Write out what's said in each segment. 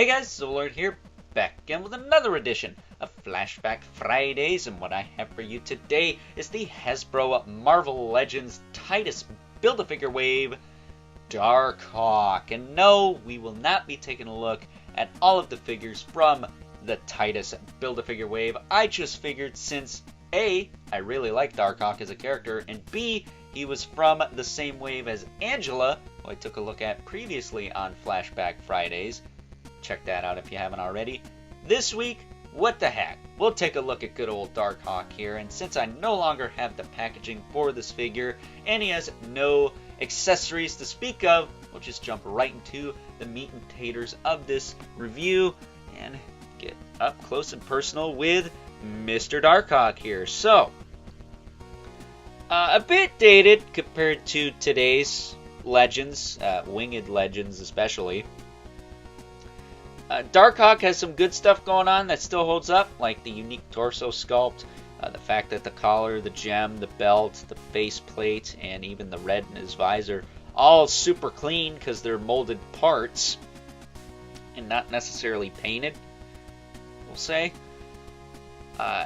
Hey guys, Zollord here, back again with another edition of Flashback Fridays, and what I have for you today is the Hasbro Marvel Legends Tytus Build-A-Figure Wave Darkhawk. And no, we will not be taking a look at all of the figures from the Tytus Build-A-Figure Wave. I just figured since A, I really like Darkhawk as a character, and B, he was from the same wave as Angela, who I took a look at previously on Flashback Fridays. Check that out if you haven't already. This week, what the heck? We'll take a look at good old Darkhawk here, and since I no longer have the packaging for this figure, and he has no accessories to speak of, we'll just jump right into the meat and taters of this review and get up close and personal with Mr. Darkhawk here. So, a bit dated compared to today's Legends, Winged Legends especially. Darkhawk has some good stuff going on that still holds up, like the unique torso sculpt, the fact that the collar, the gem, the belt, the faceplate, and even the red in his visor, all super clean because they're molded parts and not necessarily painted, we'll say.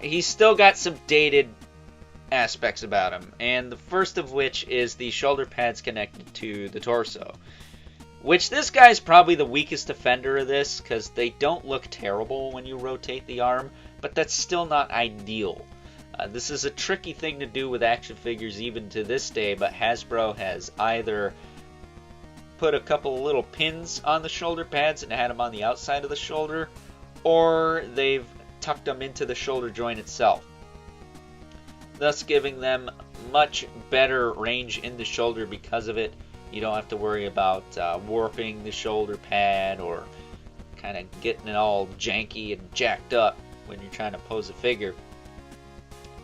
He's still got some dated aspects about him, and the first of which is the shoulder pads connected to the torso. Which this guy's probably the weakest offender of this, because they don't look terrible when you rotate the arm, but that's still not ideal. This is a tricky thing to do with action figures even to this day, but Hasbro has either put a couple of little pins on the shoulder pads and had them on the outside of the shoulder, or they've tucked them into the shoulder joint itself, thus giving them much better range in the shoulder because of it. You don't have to worry about warping the shoulder pad or kind of getting it all janky and jacked up when you're trying to pose a figure,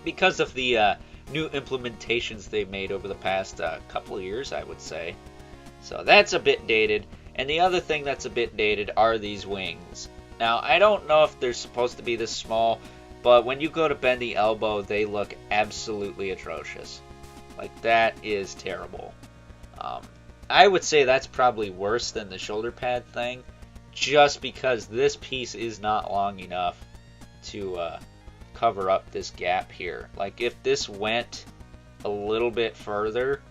because of the new implementations they've made over the past couple of years, I would say. So that's a bit dated. And the other thing that's a bit dated are these wings. Now, I don't know if they're supposed to be this small, but when you go to bend the elbow, they look absolutely atrocious. Like, that is terrible. I would say that's probably worse than the shoulder pad thing, just because this piece is not long enough to cover up this gap here. Like, if this went a little bit further,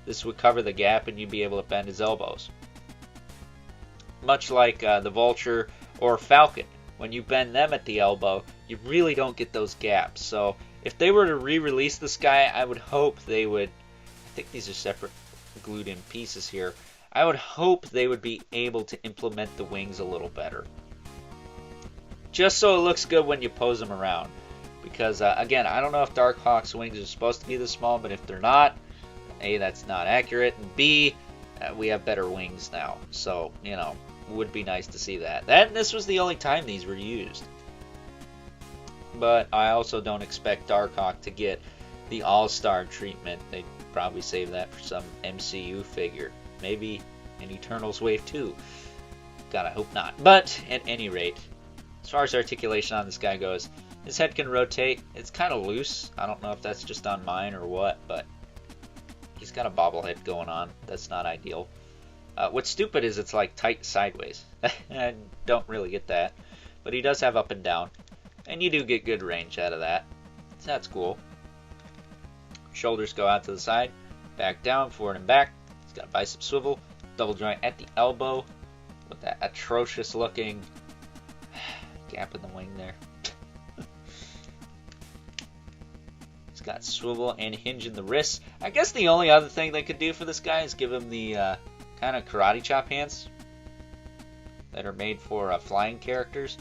this would cover the gap and you'd be able to bend his elbows. Much like the Vulture or Falcon. When you bend them at the elbow, you really don't get those gaps. So if they were to re-release this guy, I would hope they would, I think these are separate glued in pieces here, I would hope they would be able to implement the wings a little better, just so it looks good when you pose them around. Because again, I don't know if Darkhawk's wings are supposed to be this small, but if they're not, A, that's not accurate, and B, we have better wings now, so you know, would be nice to see that. This was the only time these were used. But I also don't expect Darkhawk to get the all-star treatment. They probably save that for some MCU figure, maybe in Eternals Wave 2. God, I hope not. But at any rate, as far as articulation on this guy goes, his head can rotate. It's kind of loose. I don't know if that's just on mine or what, but he's got a bobblehead going on. That's not ideal. What's stupid is it's like tight sideways. I don't really get that, but he does have up and down, and you do get good range out of that, so that's cool. Shoulders go out to the side, back down, forward and back. He's got a bicep swivel, double joint at the elbow with that atrocious looking gap in the wing there. He's got swivel and hinge in the wrists. I guess the only other thing they could do for this guy is give him the kind of karate chop hands that are made for flying characters.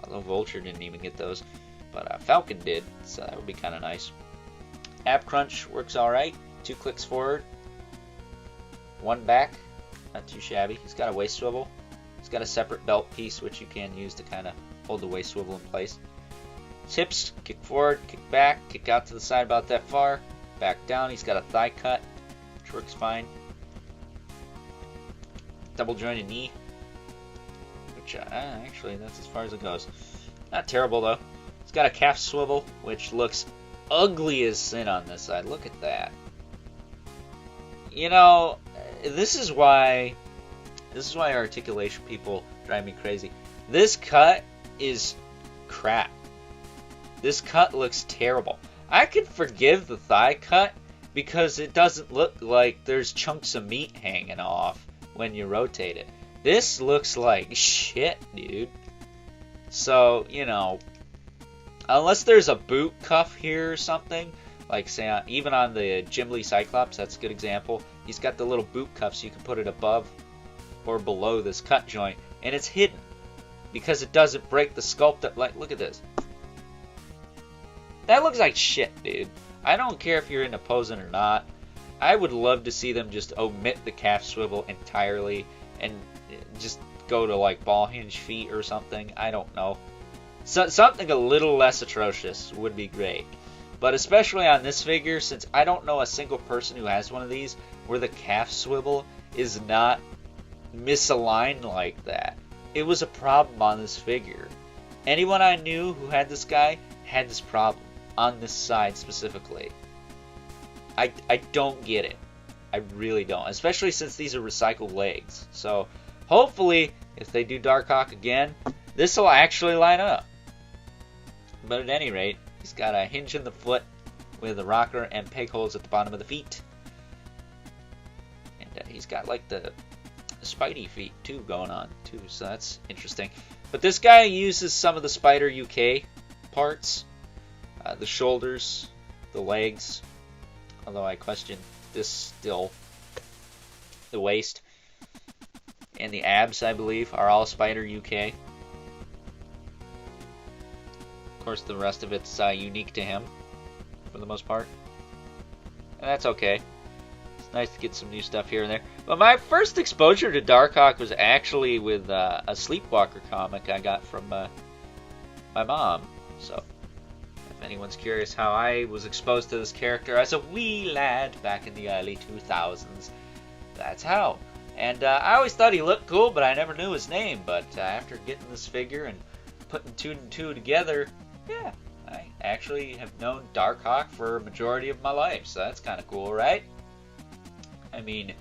Although Vulture didn't even get those, but Falcon did, so that would be kind of nice. Ab crunch works alright. 2 clicks forward, 1 back, not too shabby. He's got a waist swivel. He's got a separate belt piece which you can use to kind of hold the waist swivel in place. His hips, kick forward, kick back, kick out to the side about that far, back down. He's got a thigh cut, which works fine. Double jointed knee, which actually that's as far as it goes. Not terrible though. He's got a calf swivel, which looks ugly as sin on this side. Look at that. You know, this is why articulation people drive me crazy. This cut is crap. This cut looks terrible. I could forgive the thigh cut because it doesn't look like there's chunks of meat hanging off when you rotate it. This looks like shit, dude. So, you know, unless there's a boot cuff here or something, like say even on the Jim Lee Cyclops, that's a good example. He's got the little boot cuff so you can put it above or below this cut joint, and it's hidden because it doesn't break the sculpt up. Like, look at this. That looks like shit, dude. I don't care if you're into posing or not. I would love to see them just omit the calf swivel entirely and just go to like ball hinge feet or something. I don't know. Something a little less atrocious would be great. But especially on this figure, since I don't know a single person who has one of these where the calf swivel is not misaligned like that. It was a problem on this figure. Anyone I knew who had this guy had this problem on this side specifically. I don't get it. I really don't. Especially since these are recycled legs. So hopefully if they do Darkhawk again, this will actually line up. But at any rate, he's got a hinge in the foot with a rocker and peg holes at the bottom of the feet. And he's got like the Spidey feet too going on too, so that's interesting. But this guy uses some of the Spider UK parts. The shoulders, the legs, although I question this still. The waist and the abs, I believe, are all Spider UK. Of course, the rest of it's unique to him, for the most part. And that's okay. It's nice to get some new stuff here and there. But my first exposure to Darkhawk was actually with a Sleepwalker comic I got from my mom. So, if anyone's curious how I was exposed to this character as a wee lad back in the early 2000s, that's how. And I always thought he looked cool, but I never knew his name. But after getting this figure and putting two and two together, yeah, I actually have known Darkhawk for a majority of my life. So that's kind of cool, right? I mean,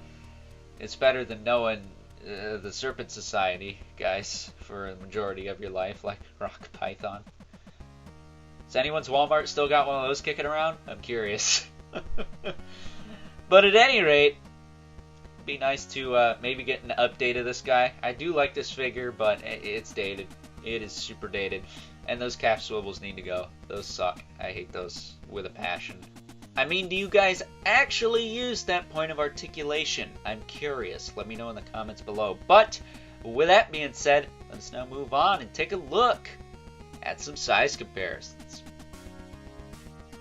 it's better than knowing the Serpent Society, guys, for a majority of your life, like Rock Python. Has anyone's Walmart still got one of those kicking around? I'm curious. But at any rate, it'd be nice to maybe get an update of this guy. I do like this figure, but it's dated. It is super dated. And those calf swivels need to go. Those suck. I hate those with a passion. I mean, do you guys actually use that point of articulation? I'm curious. Let me know in the comments below. But with that being said, let's now move on and take a look at some size comparisons.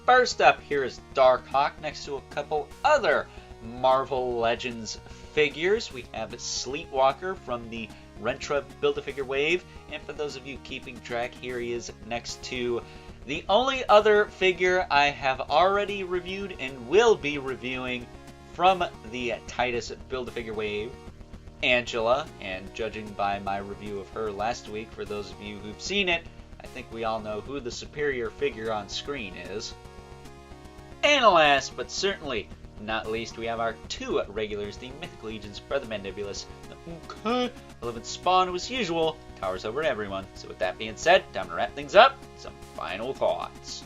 First up here is Darkhawk next to a couple other Marvel Legends figures. We have Sleepwalker from the Rentra Build-A-Figure wave, and for those of you keeping track, here he is next to the only other figure I have already reviewed and will be reviewing from the Tytus Build-A-Figure wave, Angela, and judging by my review of her last week, for those of you who've seen it, I think we all know who the superior figure on screen is. And last, but certainly not least, we have our two regulars, the Mythic Legion's Brother Mandibulus, the 11th Spawn, who as usual towers over everyone. So with that being said, time to wrap things up. Some final thoughts.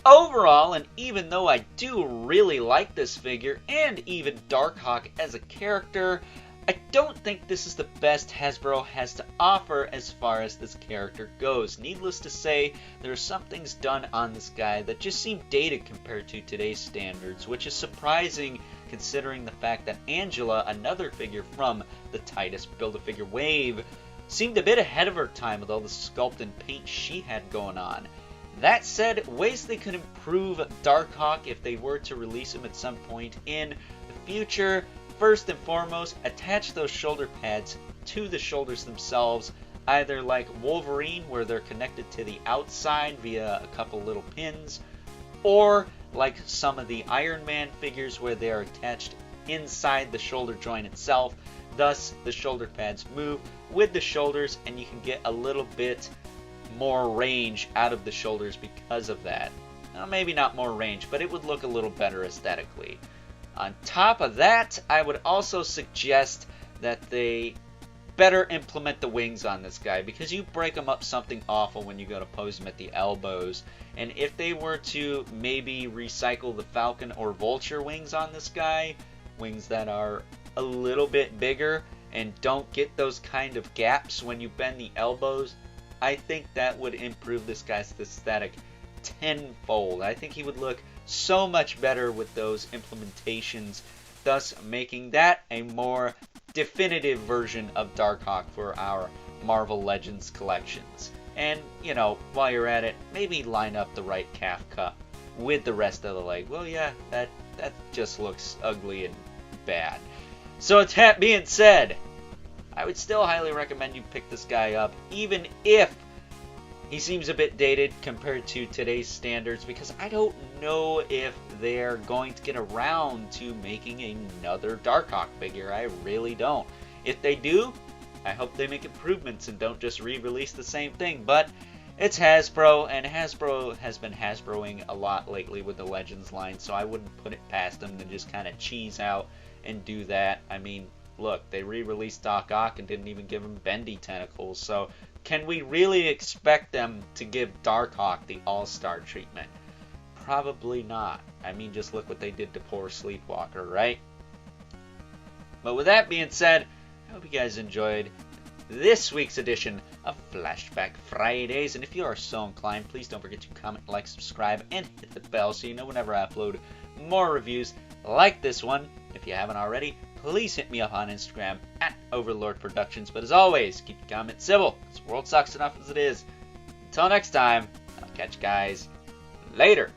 Overall, and even though I do really like this figure, and even Darkhawk as a character, I don't think this is the best Hasbro has to offer as far as this character goes. Needless to say, there are some things done on this guy that just seem dated compared to today's standards, which is surprising considering the fact that Angela, another figure from the Tytus Build-A-Figure wave, seemed a bit ahead of her time with all the sculpt and paint she had going on. That said, ways they could improve Darkhawk if they were to release him at some point in the future. First and foremost, attach those shoulder pads to the shoulders themselves, either like Wolverine, where they're connected to the outside via a couple little pins, or like some of the Iron Man figures where they are attached inside the shoulder joint itself. Thus, the shoulder pads move with the shoulders, and you can get a little bit more range out of the shoulders because of that. Now, maybe not more range, but it would look a little better aesthetically. On top of that, I would also suggest that they better implement the wings on this guy, because you break him up something awful when you go to pose him at the elbows. And if they were to maybe recycle the Falcon or Vulture wings on this guy, wings that are a little bit bigger and don't get those kind of gaps when you bend the elbows, I think that would improve this guy's aesthetic tenfold. I think he would look so much better with those implementations, thus making that a more definitive version of Darkhawk for our Marvel Legends collections. And, you know, while you're at it, maybe line up the right calf cup with the rest of the leg. Well, yeah, that just looks ugly and bad. So with that being said, I would still highly recommend you pick this guy up, even if he seems a bit dated compared to today's standards, because I don't know if they're going to get around to making another Darkhawk figure. I really don't. If they do, I hope they make improvements and don't just re-release the same thing. But it's Hasbro, and Hasbro has been Hasbroing a lot lately with the Legends line, so I wouldn't put it past them to just kind of cheese out and do that. I mean, look, they re-released Darkhawk and didn't even give him bendy tentacles, so can we really expect them to give Darkhawk the all-star treatment? Probably not. I mean, just look what they did to poor Sleepwalker, right? But with that being said, I hope you guys enjoyed this week's edition of Flashback Fridays. And if you are so inclined, please don't forget to comment, like, subscribe, and hit the bell so you know whenever I upload more reviews like this one. If you haven't already, please hit me up on Instagram at Overlord Productions. But as always, keep your comments civil. This world sucks enough as it is. Until next time, I'll catch you guys later.